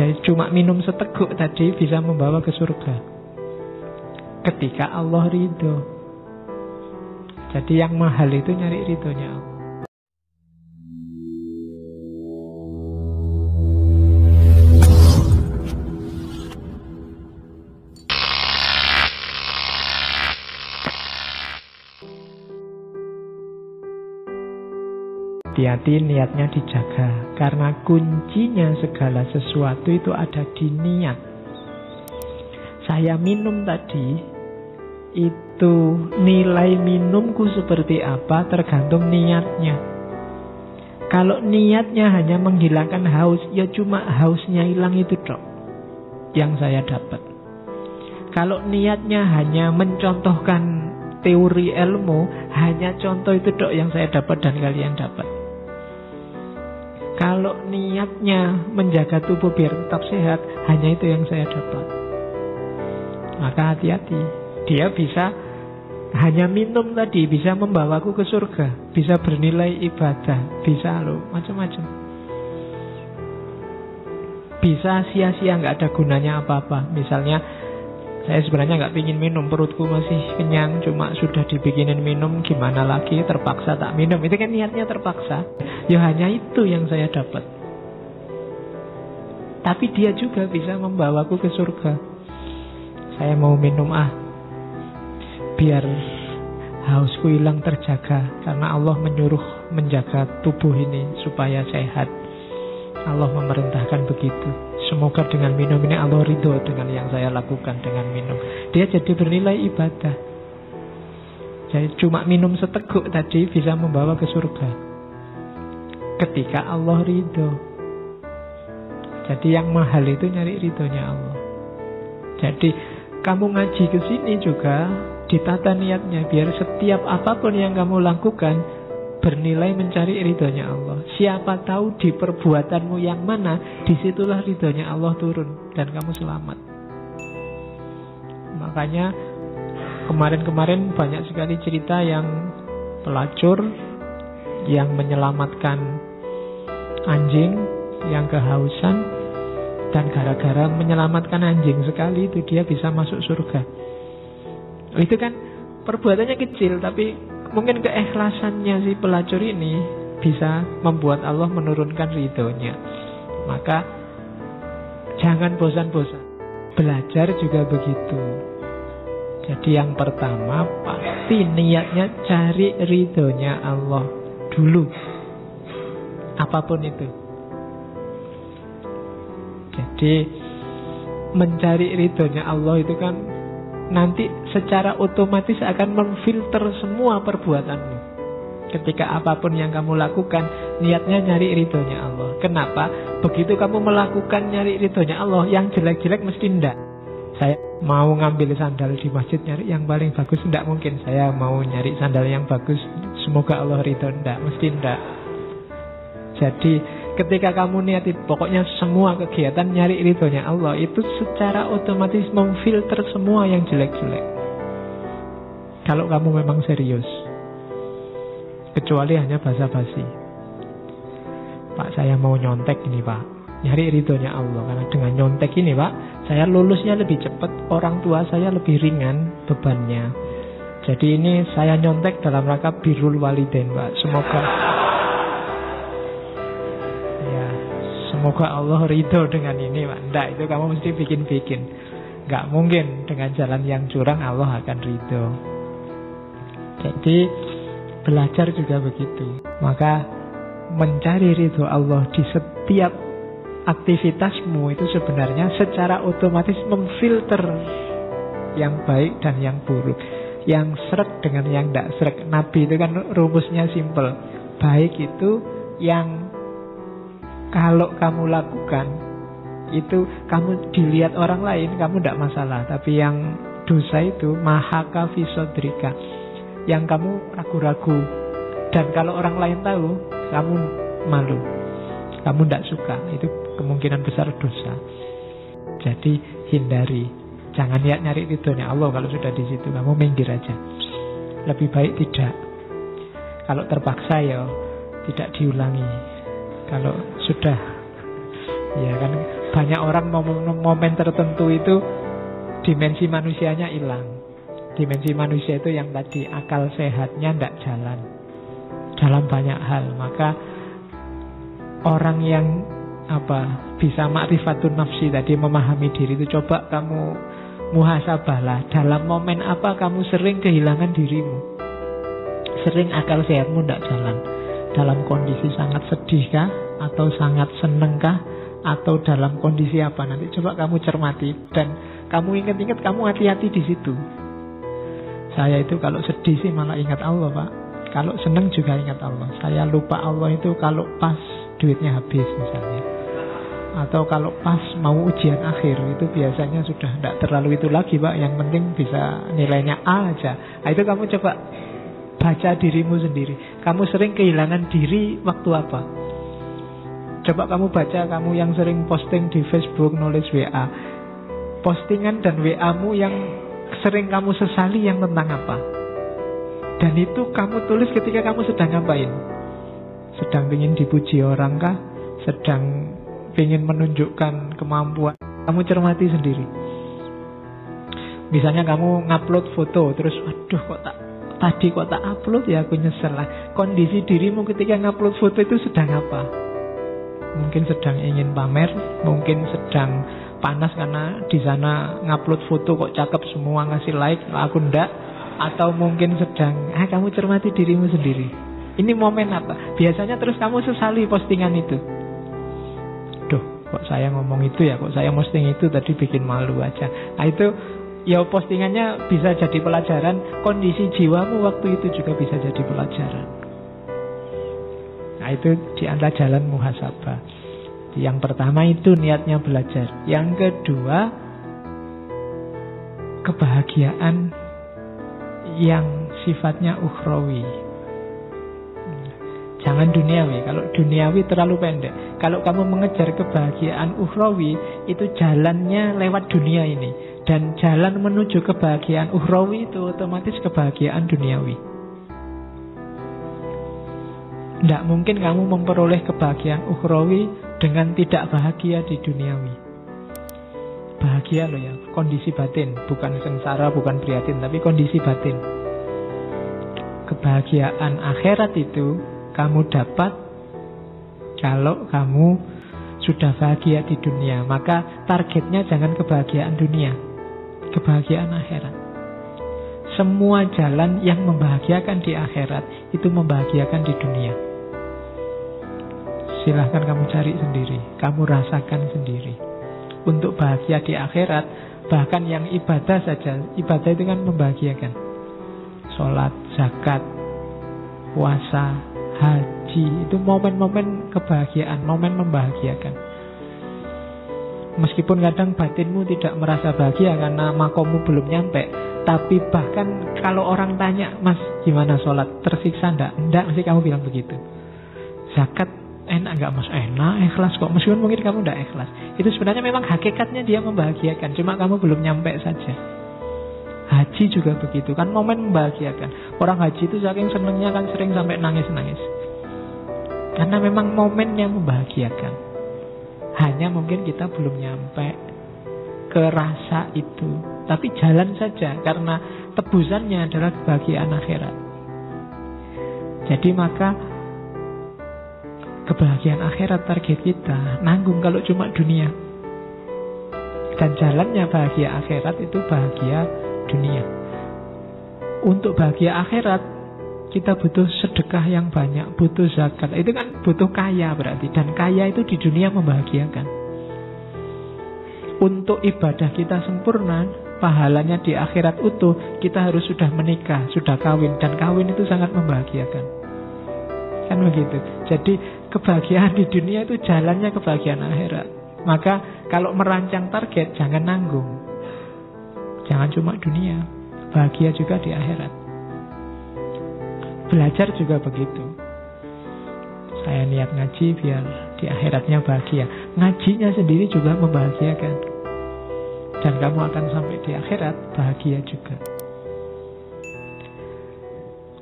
Jadi cuma minum seteguk tadi bisa membawa ke surga ketika Allah ridho. Jadi yang mahal itu nyari ridhonya Allah. Hati-hati niatnya dijaga, karena kuncinya segala sesuatu itu ada di niat. Saya minum tadi, itu nilai minumku seperti apa tergantung niatnya. Kalau niatnya hanya menghilangkan haus, ya cuma hausnya hilang itu dok yang saya dapat. Kalau niatnya hanya mencontohkan teori ilmu, hanya contoh itu dok yang saya dapat dan kalian dapat. Kalau niatnya menjaga tubuh biar tetap sehat, hanya itu yang saya dapat. Maka hati-hati. Dia bisa hanya minum tadi, bisa membawaku ke surga, bisa bernilai ibadah, bisa loh, macam-macam. Bisa sia-sia, nggak ada gunanya apa-apa. Misalnya, saya sebenarnya nggak pingin minum, perutku masih kenyang, cuma sudah dibikinin minum, gimana lagi, terpaksa tak minum. Itu kan niatnya terpaksa. Ya hanya itu yang saya dapat. Tapi dia juga bisa membawaku ke surga. Saya mau minum biar hausku hilang terjaga, karena Allah menyuruh menjaga tubuh ini supaya sehat. Allah memerintahkan begitu. Semoga dengan minum ini Allah ridho dengan yang saya lakukan dengan minum. Dia jadi bernilai ibadah. Jadi cuma minum seteguk tadi bisa membawa ke surga ketika Allah ridho. Jadi yang mahal itu nyari ridhonya Allah. Jadi kamu ngaji ke sini juga ditata niatnya, biar setiap apapun yang kamu lakukan bernilai mencari ridhonya Allah. Siapa tahu di perbuatanmu yang mana, disitulah ridhonya Allah turun dan kamu selamat. Makanya kemarin-kemarin banyak sekali cerita yang pelacur yang menyelamatkan anjing yang kehausan, dan gara-gara menyelamatkan anjing sekali itu dia bisa masuk surga. Itu kan perbuatannya kecil, tapi mungkin keikhlasannya si pelacur ini bisa membuat Allah menurunkan ridhonya. Maka jangan bosan-bosan. Belajar juga begitu. Jadi yang pertama pasti niatnya cari ridhonya Allah dulu, apapun itu. Jadi mencari ridhonya Allah itu kan nanti secara otomatis akan memfilter semua perbuatanmu. Ketika apapun yang kamu lakukan, niatnya nyari ridhonya Allah. Kenapa? Begitu kamu melakukan nyari ridhonya Allah, yang jelek-jelek mesti ndak. Saya mau ngambil sandal di masjid, nyari yang paling bagus, ndak mungkin. Saya mau nyari sandal yang bagus, semoga Allah ridho, ndak, mesti ndak. Jadi ketika kamu niatin pokoknya semua kegiatan nyari ridhonya Allah, itu secara otomatis memfilter semua yang jelek-jelek. Kalau kamu memang serius. Kecuali hanya basa-basi. Pak, saya mau nyontek ini Pak, nyari ridhonya Allah. Karena dengan nyontek ini Pak, saya lulusnya lebih cepat, orang tua saya lebih ringan bebannya. Jadi ini saya nyontek dalam rangka birrul walidain Pak. Semoga Allah ridho dengan ini Pak. Nggak, itu kamu mesti bikin-bikin. Nggak mungkin dengan jalan yang curang Allah akan ridho. Jadi belajar juga begitu. Maka mencari ridho Allah di setiap aktivitasmu itu sebenarnya secara otomatis memfilter yang baik dan yang buruk, yang sreg dengan yang tidak sreg. Nabi itu kan rumusnya simple. Baik itu yang kalau kamu lakukan itu kamu dilihat orang lain kamu tidak masalah, tapi yang dosa itu mahaka fisodrika, yang kamu ragu-ragu, dan kalau orang lain tahu kamu malu, kamu tidak suka, itu kemungkinan besar dosa. Jadi hindari, jangan niat nyari ridhonya Allah. Kalau sudah di situ kamu minggir aja, lebih baik tidak. Kalau terpaksa ya tidak diulangi. Kalau sudah Ya kan, banyak orang momen tertentu itu dimensi manusianya hilang. Dimensi manusia itu yang tadi akal sehatnya tidak jalan dalam banyak hal. Maka orang yang bisa ma'rifatun nafsi tadi, memahami diri itu, coba kamu muhasabahlah, dalam momen apa kamu sering kehilangan dirimu, sering akal sehatmu tidak jalan. Dalam kondisi sangat sedih kah, atau sangat seneng kah, atau dalam kondisi apa? Nanti coba kamu cermati dan kamu ingat-ingat, kamu hati-hati di situ. Saya itu kalau sedih sih malah ingat Allah, Pak. Kalau seneng juga ingat Allah. Saya lupa Allah itu kalau pas duitnya habis misalnya, atau kalau pas mau ujian akhir, itu biasanya sudah tidak terlalu itu lagi, Pak. Yang penting bisa nilainya A aja. Nah, itu kamu coba baca dirimu sendiri. Kamu sering kehilangan diri waktu apa? Coba kamu baca, kamu yang sering posting di Facebook, nulis WA, postingan dan WA-mu yang sering kamu sesali yang tentang apa? Dan itu kamu tulis ketika kamu sedang ngapain? Sedang ingin dipuji orang kah? Sedang ingin menunjukkan kemampuan? Kamu cermati sendiri. Misalnya kamu ngupload foto, terus waduh tadi kok tak upload ya, aku nyesel lah. Kondisi dirimu ketika ngupload foto itu sedang apa? Mungkin sedang ingin pamer, mungkin sedang panas karena di sana ngupload foto kok cakep semua, ngasih like, aku ndak. Atau mungkin sedang, kamu cermati dirimu sendiri. Ini momen apa? Biasanya terus kamu sesali postingan itu. Duh, kok saya ngomong itu ya, kok saya posting itu tadi, bikin malu aja. Nah itu, ya postingannya bisa jadi pelajaran. Kondisi jiwamu waktu itu juga bisa jadi pelajaran. Nah itu di antara jalan muhasabah. Yang pertama itu niatnya belajar. Yang kedua, kebahagiaan yang sifatnya ukhrawi. Jangan duniawi. Kalau duniawi terlalu pendek. Kalau kamu mengejar kebahagiaan ukhrawi, itu jalannya lewat dunia ini. Dan jalan menuju kebahagiaan ukhrawi itu otomatis kebahagiaan duniawi. Tidak mungkin kamu memperoleh kebahagiaan ukhrawi dengan tidak bahagia di duniawi. Bahagia loh ya, kondisi batin, bukan sengsara, bukan prihatin, tapi kondisi batin. Kebahagiaan akhirat itu kamu dapat kalau kamu sudah bahagia di dunia. Maka targetnya jangan kebahagiaan dunia, kebahagiaan akhirat. Semua jalan yang membahagiakan di akhirat itu membahagiakan di dunia. Silahkan kamu cari sendiri, kamu rasakan sendiri. Untuk bahagia di akhirat, bahkan yang ibadah saja, ibadah itu kan membahagiakan. Sholat, zakat, puasa, haji, itu momen-momen kebahagiaan, momen membahagiakan. Meskipun kadang batinmu tidak merasa bahagia karena makommu belum nyampe, tapi bahkan kalau orang tanya, Mas gimana sholat, tersiksa enggak? Enggak, mesti kamu bilang begitu. Zakat enak enggak Mas? Enak, ikhlas kok. Meskipun mungkin kamu enggak ikhlas, itu sebenarnya memang hakikatnya dia membahagiakan, cuma kamu belum nyampe saja. Haji juga begitu, kan momen membahagiakan. Orang haji itu saking senengnya kan sering sampai nangis-nangis, karena memang momen yang membahagiakan. Hanya mungkin kita belum nyampe ke rasa itu, tapi jalan saja, karena tebusannya adalah kebahagiaan akhirat. Jadi maka kebahagiaan akhirat target kita, nanggung kalau cuma dunia. Dan jalannya bahagia akhirat itu bahagia dunia. Untuk bahagia akhirat kita butuh sedekah yang banyak, butuh zakat. Itu kan butuh kaya berarti. Dan kaya itu di dunia membahagiakan. Untuk ibadah kita sempurna, pahalanya di akhirat utuh, kita harus sudah menikah, sudah kawin. Dan kawin itu sangat membahagiakan. Kan begitu. Jadi kebahagiaan di dunia itu jalannya kebahagiaan akhirat. Maka kalau merancang target, jangan nanggung. Jangan cuma dunia, bahagia juga di akhirat. Belajar juga begitu. Saya niat ngaji biar di akhiratnya bahagia. Ngajinya sendiri juga membahagiakan. Dan kamu akan sampai di akhirat bahagia juga.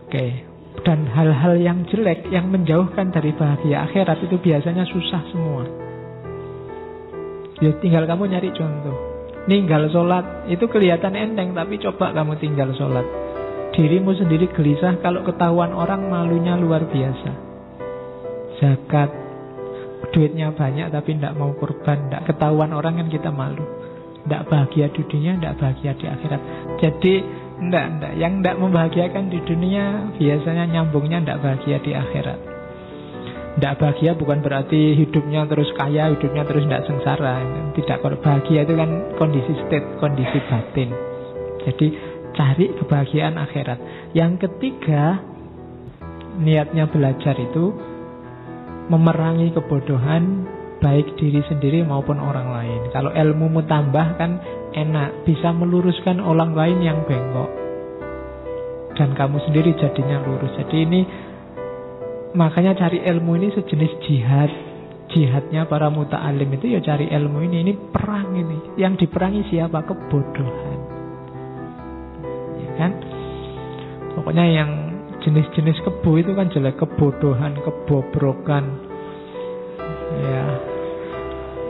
Oke. Dan hal-hal yang jelek, yang menjauhkan dari bahagia akhirat itu biasanya susah semua. Ya tinggal kamu nyari contoh. Ninggal sholat itu kelihatan enteng, tapi coba kamu tinggal sholat, dirimu sendiri gelisah. Kalau ketahuan orang, malunya luar biasa. Zakat, duitnya banyak tapi tidak mau kurban, tidak ketahuan orang kan kita malu. Tidak bahagia di dunia, tidak bahagia di akhirat. Jadi tidak. Yang tidak membahagiakan di dunia biasanya nyambungnya tidak bahagia di akhirat. Tidak bahagia bukan berarti hidupnya terus kaya, hidupnya terus tidak sengsara. Tidak, kalau bahagia itu kan kondisi state, kondisi batin. Jadi cari kebahagiaan akhirat. Yang ketiga, niatnya belajar itu memerangi kebodohan, baik diri sendiri maupun orang lain. Kalau ilmumu tambah kan enak, bisa meluruskan orang lain yang bengkok, dan kamu sendiri jadinya lurus. Jadi ini makanya cari ilmu ini sejenis jihad. Jihadnya para muta'alim itu ya cari ilmu ini. Ini perang ini. Yang diperangi siapa? Kebodohan. Ya kan? Pokoknya yang jenis-jenis kebo itu kan jelek. Kebodohan, kebobrokan. Ya.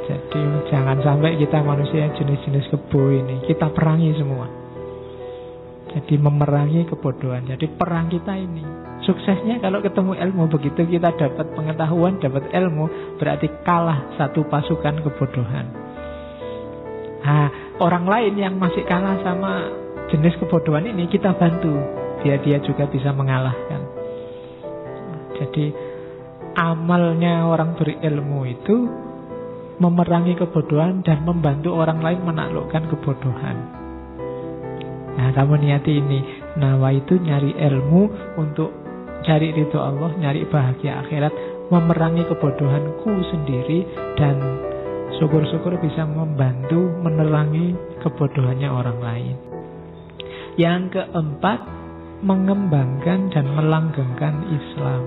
Jadi jangan sampai kita manusia jenis-jenis kebo ini kita perangi semua. Jadi memerangi kebodohan. Jadi perang kita ini. Suksesnya kalau ketemu ilmu begitu kita dapat pengetahuan, dapat ilmu, berarti kalah satu pasukan kebodohan. Nah, orang lain yang masih kalah sama jenis kebodohan ini kita bantu biar dia juga bisa mengalahkan. Jadi amalnya orang berilmu itu memerangi kebodohan dan membantu orang lain menaklukkan kebodohan. Nah, kamu niati ini. Nawa itu nyari ilmu untuk cari ridho Allah, nyari bahagia akhirat, memerangi kebodohanku sendiri, dan syukur-syukur bisa membantu menerangi kebodohannya orang lain. Yang keempat, mengembangkan dan melanggengkan Islam.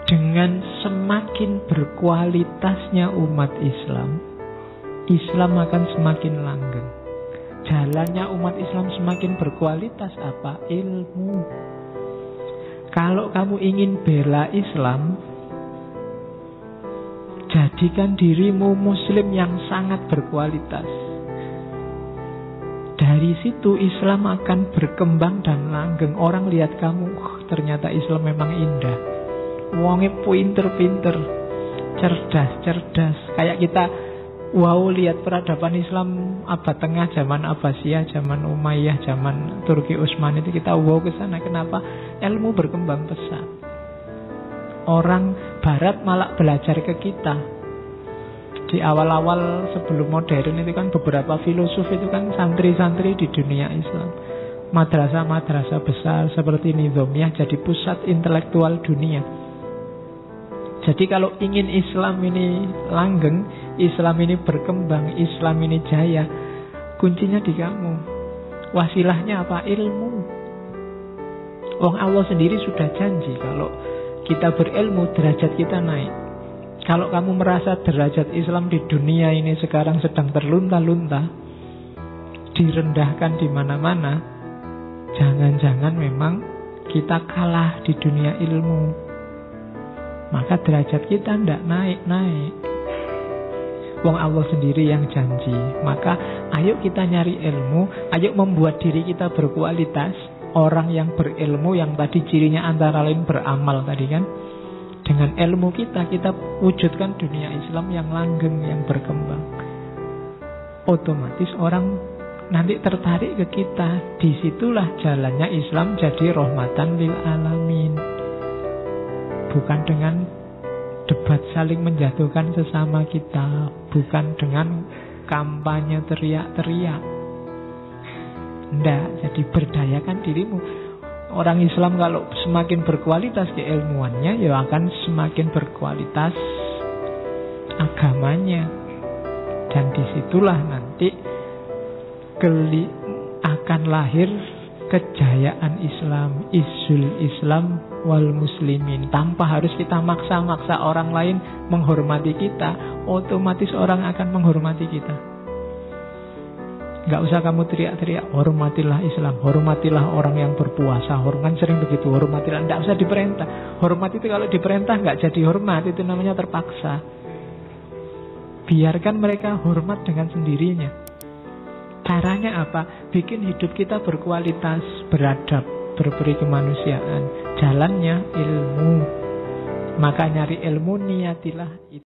Dengan semakin berkualitasnya umat Islam, Islam akan semakin langgeng. Jalannya umat Islam semakin berkualitas apa? Ilmu. Kalau kamu ingin bela Islam, jadikan dirimu muslim yang sangat berkualitas. Dari situ Islam akan berkembang dan langgeng. Orang lihat kamu, ternyata Islam memang indah. Wongnya pinter-pinter, cerdas-cerdas. Kayak kita, wow, lihat peradaban Islam abad tengah, zaman Abbasiyah, zaman Umayyah, zaman Turki Utsmani itu kita wow ke sana. Kenapa? Ilmu berkembang pesat. Orang Barat malah belajar ke kita. Di awal-awal sebelum modern itu kan beberapa filosof itu kan santri-santri di dunia Islam. Madrasah-madrasah besar seperti Nizamiyah jadi pusat intelektual dunia. Jadi kalau ingin Islam ini langgeng, Islam ini berkembang, Islam ini jaya, kuncinya di kamu. Wasilahnya apa? Ilmu. Allah sendiri sudah janji kalau kita berilmu derajat kita naik. Kalau kamu merasa derajat Islam di dunia ini sekarang sedang terlunta-lunta, direndahkan di mana-mana, jangan-jangan memang kita kalah di dunia ilmu. Maka derajat kita tidak naik-naik. Allah sendiri yang janji. Maka ayo kita nyari ilmu, ayo membuat diri kita berkualitas. Orang yang berilmu, yang tadi cirinya antara lain beramal tadi kan. Dengan ilmu kita wujudkan dunia Islam yang langgeng, yang berkembang. Otomatis orang nanti tertarik ke kita. Disitulah jalannya Islam jadi rahmatan lil alamin. Bukan dengan debat saling menjatuhkan sesama kita, bukan dengan kampanye teriak-teriak. Tidak, jadi berdayakan dirimu. Orang Islam kalau semakin berkualitas keilmuannya, ya akan semakin berkualitas agamanya. Dan disitulah nanti akan lahir kejayaan Islam, izzul Islam wal muslimin. Tanpa harus kita maksa-maksa orang lain menghormati kita, otomatis orang akan menghormati kita. Gak usah kamu teriak-teriak, hormatilah Islam, hormatilah orang yang berpuasa. Kan sering begitu, hormatilah. Gak usah diperintah. Hormat itu kalau diperintah gak jadi hormat, itu namanya terpaksa. Biarkan mereka hormat dengan sendirinya. Caranya apa? Bikin hidup kita berkualitas, beradab, berperi kemanusiaan. Jalannya ilmu. Maka nyari ilmu, niatilah itu.